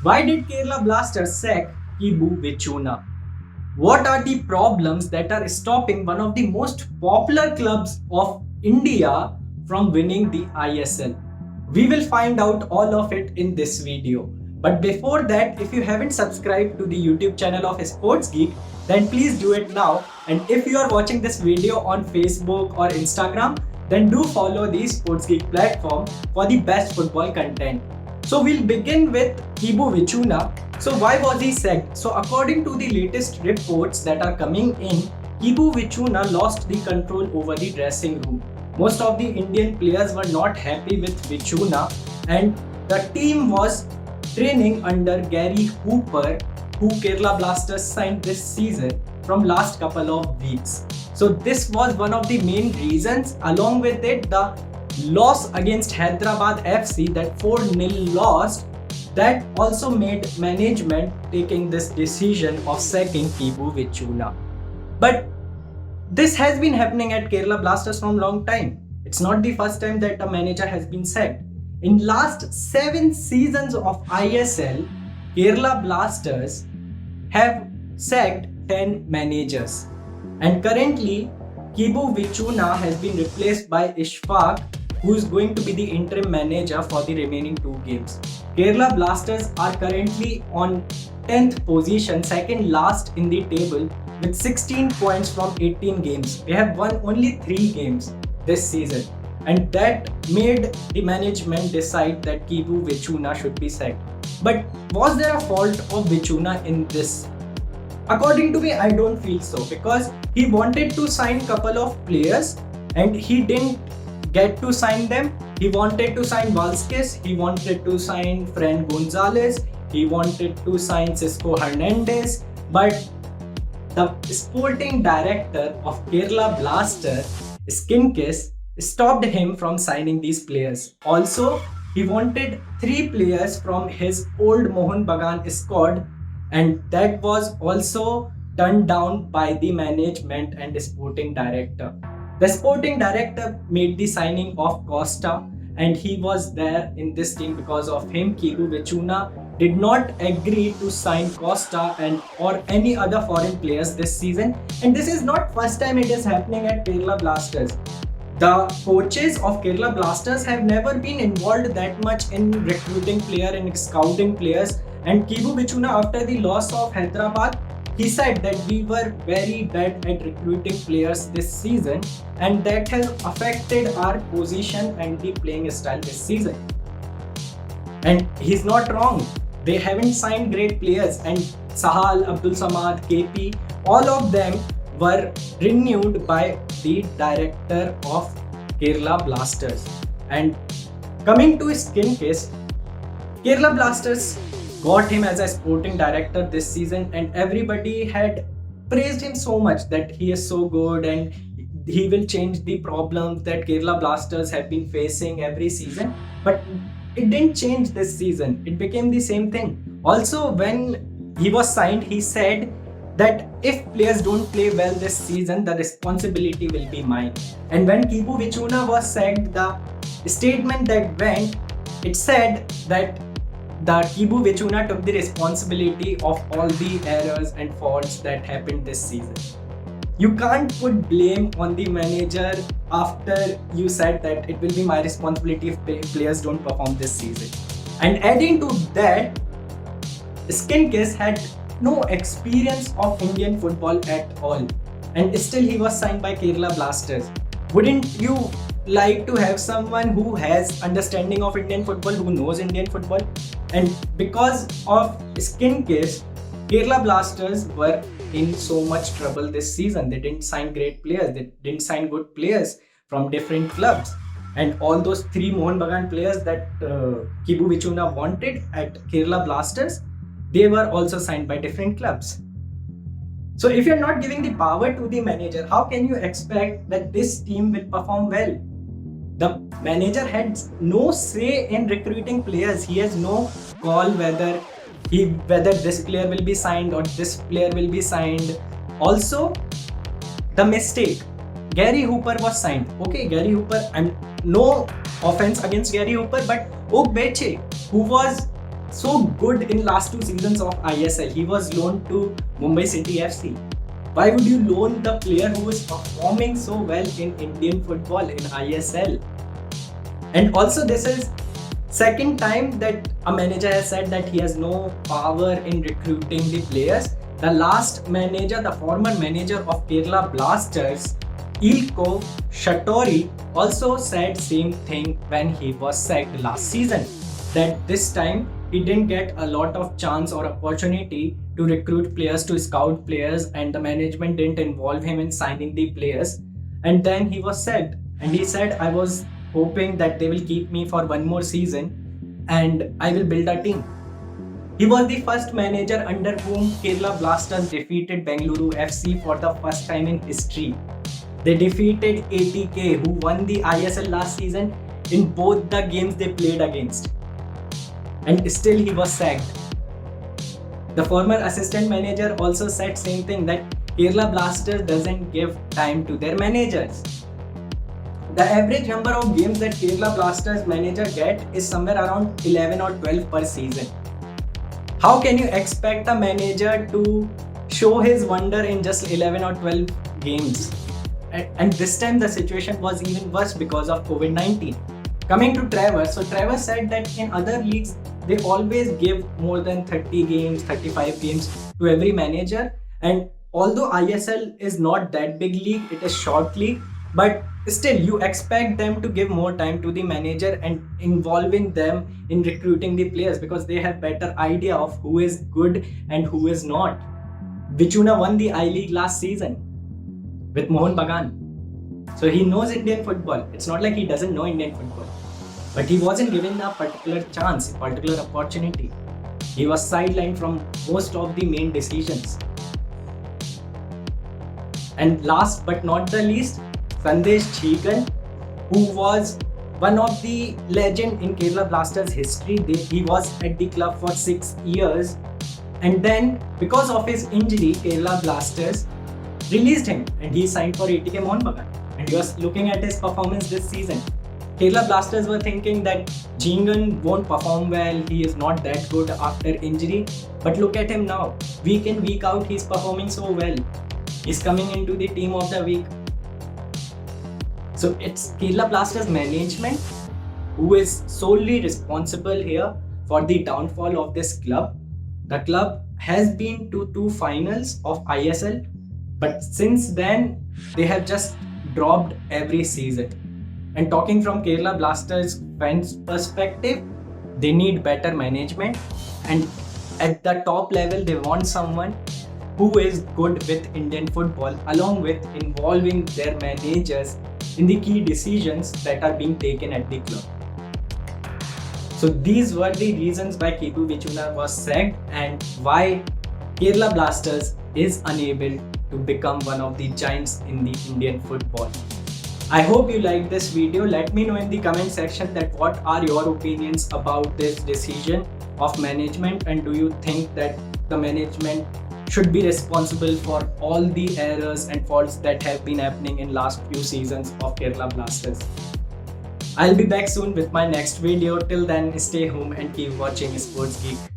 Why did Kerala Blasters sack Kibu Vichuna? What are the problems that are stopping one of the most popular clubs of India from winning the ISL? We will find out all of it in this video. But before that, if you haven't subscribed to the YouTube channel of Sports Geek, then please do it now. And if you are watching this video on Facebook or Instagram, then do follow the Sports Geek platform for the best football content. So we'll begin with Kibu Vichuna. So why was he sacked? So according to the latest reports that are coming in, Kibu Vichuna lost the control over the dressing room. Most of the Indian players were not happy with Vichuna, and the team was training under Gary Hooper, who Kerala Blasters signed this season from last couple of weeks. So this was one of the main reasons. Along with it, the loss against Hyderabad FC, that 4-0 loss, that also made management taking this decision of sacking Kibu Vichuna. But this has been happening at Kerala Blasters from long time. It's not the first time that a manager has been sacked. In last 7 seasons of ISL, Kerala Blasters have sacked 10 managers. And currently, Kibu Vichuna has been replaced by Ishfaq, who is going to be the interim manager for the remaining 2 games. Kerala Blasters are currently on 10th position, second last in the table, with 16 points from 18 games. They have won only 3 games this season, and that made the management decide that Kibu Vichuna should be sacked. But was there a fault of Vichuna in this? According to me, I don't feel so, because he wanted to sign couple of players and he didn't get to sign them. He wanted to sign Valskis, he wanted to sign Fran Gonzalez, he wanted to sign Cisco Hernandez, but the sporting director of Kerala Blaster, Skinkis, stopped him from signing these players. Also, he wanted 3 players from his old Mohun Bagan squad, and that was also turned down by the management and the sporting director. The sporting director made the signing of Costa, and he was there in this team. Because of him, Kibu Vichuna did not agree to sign Costa and or any other foreign players this season. And this is not first time it is happening at Kerala Blasters. The coaches of Kerala Blasters have never been involved that much in recruiting players and scouting players. And Kibu Vichuna, after the loss of Hyderabad, he said that we were very bad at recruiting players this season, and that has affected our position and the playing style this season. And he's not wrong. They haven't signed great players, and Sahal, Abdul Samad, KP, all of them were renewed by the director of Kerala Blasters. And coming to Skinkis, Kerala Blasters got him as a sporting director this season, and everybody had praised him so much that he is so good and he will change the problems that Kerala Blasters have been facing every season. But it didn't change this season. It became the same thing. Also, when he was signed, he said that if players don't play well this season, the responsibility will be mine. And when Kibu Vichuna was sacked, the statement that went, it said that the Kibu Vichuna took the responsibility of all the errors and faults that happened this season. You can't put blame on the manager after you said that it will be my responsibility if players don't perform this season. And adding to that, Skinkis had no experience of Indian football at all, and still he was signed by Kerala Blasters. Wouldn't you like to have someone who has understanding of Indian football, who knows Indian football? And because of Skinkis, Kerala Blasters were in so much trouble this season. They didn't sign great players, they didn't sign good players from different clubs. And all those 3 Mohun Bagan players that Kibu Vichuna wanted at Kerala Blasters, they were also signed by different clubs. So if you're not giving the power to the manager, how can you expect that this team will perform well? The manager had no say in recruiting players. He has no call whether this player will be signed or this player will be signed. Also, the mistake, Gary Hooper was signed. Okay, Gary Hooper, and no offense against Gary Hooper, but Ogbeche, who was so good in last 2 seasons of ISL. He was loaned to Mumbai City FC. Why would you loan the player who is performing so well in Indian football in ISL? And also, this is second time that a manager has said that he has no power in recruiting the players. The last manager, the former manager of Kerala Blasters, Eelco Shatori, also said same thing when he was sacked last season. That this time he didn't get a lot of chance or opportunity to recruit players, to scout players, and the management didn't involve him in signing the players. And then he was sacked. And he said, I was hoping that they will keep me for one more season and I will build a team. He was the first manager under whom Kerala Blasters defeated Bengaluru FC for the first time in history. They defeated ATK, who won the ISL last season in both the games they played against. And still he was sacked. The former assistant manager also said same thing, that Kerala Blasters doesn't give time to their managers. The average number of games that Kerala Blasters manager get is somewhere around 11 or 12 per season. How can you expect a manager to show his wonder in just 11 or 12 games? And this time the situation was even worse because of COVID-19. Coming to Trevor, so Trevor said that in other leagues, they always give more than 30 games, 35 games to every manager. And although ISL is not that big league, it is short league, but still you expect them to give more time to the manager and involving them in recruiting the players, because they have better idea of who is good and who is not. Vichuna won the I-League last season with Mohun Bagan. So he knows Indian football. It's not like he doesn't know Indian football. But he wasn't given a particular chance, a particular opportunity. He was sidelined from most of the main decisions. And last but not the least, Sandesh Chigan, who was one of the legend in Kerala Blasters history. He was at the club for 6 years. And then because of his injury, Kerala Blasters released him and he signed for ATK Mohun Bagan. And he was looking at his performance this season. Kerala Blasters were thinking that Jingan won't perform well, he is not that good after injury. But look at him now. Week in, week out, he's performing so well. He's coming into the team of the week. So it's Kerala Blasters management who is solely responsible here for the downfall of this club. The club has been to 2 finals of ISL, but since then they have just dropped every season. And talking from Kerala Blasters fans' perspective, they need better management, and at the top level they want someone who is good with Indian football, along with involving their managers in the key decisions that are being taken at the club. So these were the reasons why Kebu Vichuna was sacked and why Kerala Blasters is unable to become one of the giants in the Indian football. I hope you liked this video. Let me know in the comment section that what are your opinions about this decision of management, and do you think that the management should be responsible for all the errors and faults that have been happening in last few seasons of Kerala Blasters. I'll be back soon with my next video. Till then, stay home and keep watching Sports Geek.